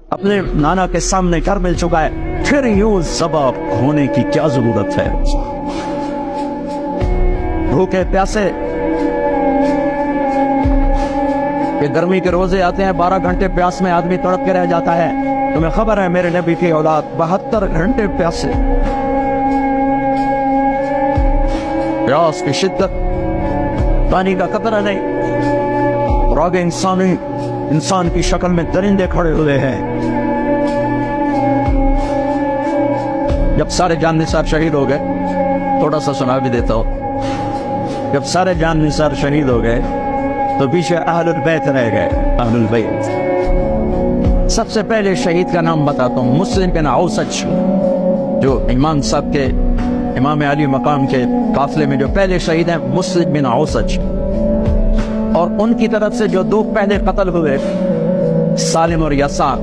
अपने नाना के सामने घर मिल चुका है, फिर यूं ज़बा होने की क्या जरूरत है। भूखे प्यासे, ये गर्मी के रोजे आते हैं, 12 घंटे प्यास में आदमी तड़प के रह जाता है। तुम्हें खबर है मेरे नबी की औलाद 72 घंटे प्यासे। प्यास की शिद्दत, पानी का कतरा नहीं। और आगे इंसान की शक्ल में दरिंदे खड़े हुए हैं। जब सारे जान निसार शहीद हो गए, थोड़ा सा सुना भी देता हूं, जब सारे जान निसार शहीद हो गए तो पीछे अहलुल बैत रह गए। अहलुल बैत, सबसे पहले शहीद का नाम बताता हूं, मुस्लिम बिन औसज, जो इमाम साहब के, इमाम अली मकाम के काफिले में जो पहले शहीद हैं, मुस्लिम बिन औसज। और उनकी तरफ से जो दो पहले कत्ल हुए, सालिम और यसार,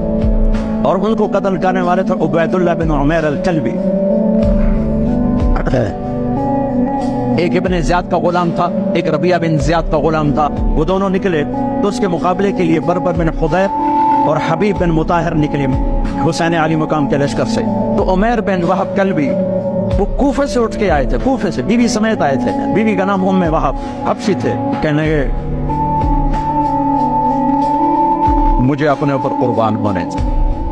और उनको कत्ल करने वाले थे उबैदुल्लाह बिन उमैर अल-कल्बी। एक इब्ने ज़ियाद का गुलाम था, एक रबिया बिन ज़ियाद का गुलाम था। वो दोनों निकले तो उसके मुकाबले के लिए बरबर बिन खुदैर और हबीब बिन मुताहिर निकले हुसैन अली मकाम के लश्कर से। तो उमैर बिन वहब कल्बी वो कूफे से उठ के आए थे, कूफे से बीवी समेत आए थे। बीवी का नाम उम्मे वहब, हबशी थे। कहने लगे मुझे अपने ऊपर कुर्बान होने थे,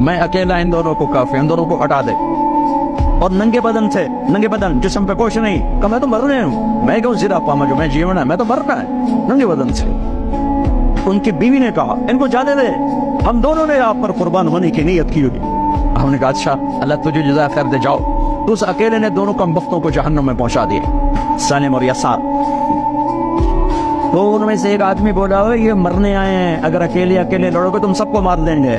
मैं अकेला इन दोनों को काफी, इन दोनों को हटा दे। और नंगे बदन थे, नंगे बदन, जिस्म पे कुछ नहीं। कहा मैं तो मर रहे हूँ, मैं क्यों जिरा पामा, जो मैं जीवन है, मैं तो मरना है। नंगे बदन थे। उनकी बीवी ने कहा इनको जाने दे, हम दोनों ने आप पर कुर्बान होने की नीयत की होगी। हमने कहा अच्छा, अल्लाह तुझे जज़ा खैर दे, जाओ। तो उस अकेले ने दोनों कमबख्तों को जहन्नम में पहुंचा दिया, सालिम और यसार। तो उनमें से एक आदमी बोला ये मरने आए हैं, अगर अकेले अकेले लड़ोगे तुम सबको मार देंगे।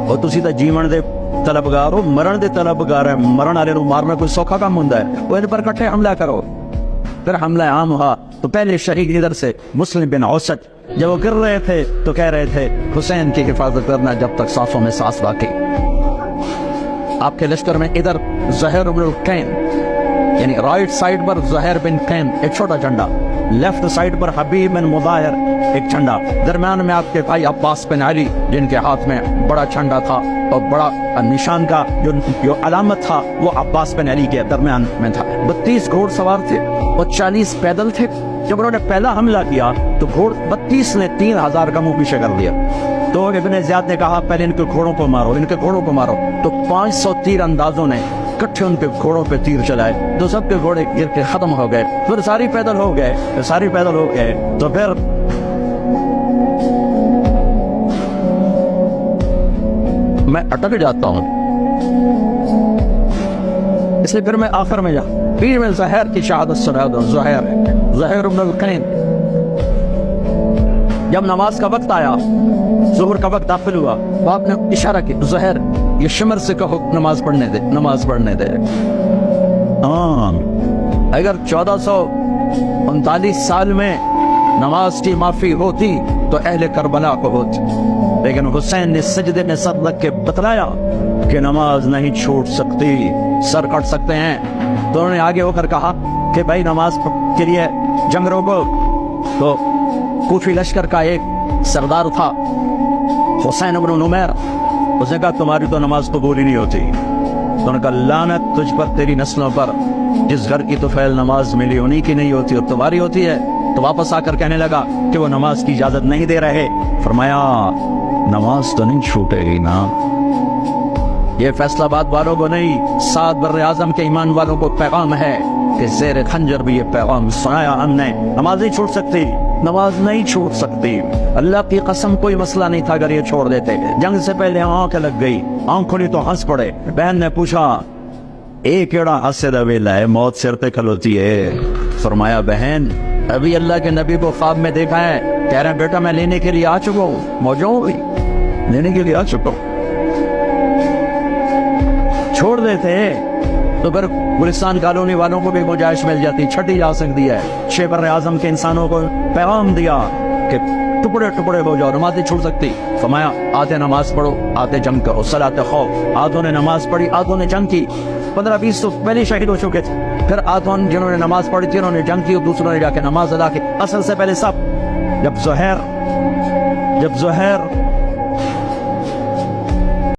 और तुसी तो जीवन दे तलबगार हो, मरण दे तलबगार है, मरण वाले मारना कोई सौखा काम होता है। वो इन पर इकट्ठे हमला करो। फिर हमला आम हुआ तो पहले शहीद इधर से मुस्लिम बिन औसज, जब वो गिर रहे थे तो कह रहे थे हुसैन की हिफाजत करना जब तक सांसों में सांस बाकी। आपके लश्कर में इधर ज़ुहैर बिन कैन, यानी राइट साइड पर ज़ुहैर बिन कैन एक छोटा झंडा, लेफ्ट साइड पर हबीब बिन मुदाहिर एक झंडा, दरम्यान में आपके भाई अब्बास बिन अली जिनके हाथ में बड़ा झंडा था और बड़ा निशान का जो अलामत था वो अब्बास बिन अली के दरम्यान में था। 32 घोड़सवार थे और 40 पैदल थे। जब उन्होंने पहला हमला किया तो घोड़ 32 ने 3000 का मुंह पीछे कर दिया। तो इब्ने ज़ियाद ने कहा पहले इनके घोड़ों को मारो, इनके घोड़ों को मारो। तो 500 तीर अंदाजों ने इकट्ठे उनके घोड़ों पे तीर चलाए, तो सबके घोड़े गिर के खत्म हो गए। फिर सारी पैदल हो गए, सारी पैदल हो गए। तो फिर मैं अटक जाता हूं, इसलिए फिर मैं आखिर में फिर मैं ज़ुहैर की शहादत सुना दूं। ज़ुहैर बिन कैन, जब नमाज का वक्त आया, ज़ुहर का वक्त दाखिल हुआ, तो आपने इशारा किया ज़ुहैर ये शिमर से कहो नमाज पढ़ने दे, नमाज पढ़ने दे। अगर 1439 साल में नमाज की माफी होती तो अहले करबला को होती, लेकिन हुसैन ने सजदे में सर रख के बतलाया कि नमाज नहीं छूट सकती, सर कट सकते हैं। तो उन्होंने आगे होकर कहा कि भाई नमाज के लिए जंग रोको। तो कूफी लश्कर का एक सरदार था हुसैन इब्न नुमैर, उसने कहा तुम्हारी तो नमाज कबूल ही नहीं होती। तो उन्होंने कहा लानत तुझ पर, तेरी नस्लों पर, जिस घर की तो फैल नमाज मिली उन्हीं की नहीं होती और तुम्हारी होती है। तो वापस आकर कहने लगा कि वो नमाज की इजाजत नहीं दे रहे। फरमाया नमाज तो नहीं छूटेगी ना, ये फैसलाबाद वालों को नहीं, 7 बर्रे आजम के ईमान वालों को पैगाम है कि ज़ेर खंजर भी ये पैगाम सुनाया हमने, नमाज नहीं छूट सकती, नमाज नहीं छूट सकती। अल्लाह की कसम कोई मसला नहीं था अगर ये छोड़ देते। जंग से पहले आंख लग गई, आंख खुली तो हंस पड़े। बहन ने पूछा एक केड़ा हंसे दा वेला है, मौत सिर पे खलोती है। फरमाया बहन अभी अल्लाह के नबी को ख्वाब में देखा है, कह रहे हैं बेटा मैं लेने के लिए आ चुका हूँ, मौजूद लेने के लिए आ चुका हूँ। छोड़ देते तो फिर गुलिस्तान कॉलोनी वालों को भी गुंजाइश मिल जाती, छठी जा सकती है। 6 बर्रे आजम के इंसानों को पैगाम दिया कि टुकड़े टुकड़े हो जाओ, नमाज नहीं छूट सकती। फरमाया आधे नमाज पढ़ो, आधे जंग करो, सलात खौफ। आधों ने नमाज पढ़ी, आधों ने जंग की। 15-20 तो पहले शहीद हो चुके थे। फिर आधों जिन्होंने नमाज पढ़ी थी उन्होंने जंग की और दूसरों ने जाके नमाज अदा की। असल से पहले सब जब ज़ुहैर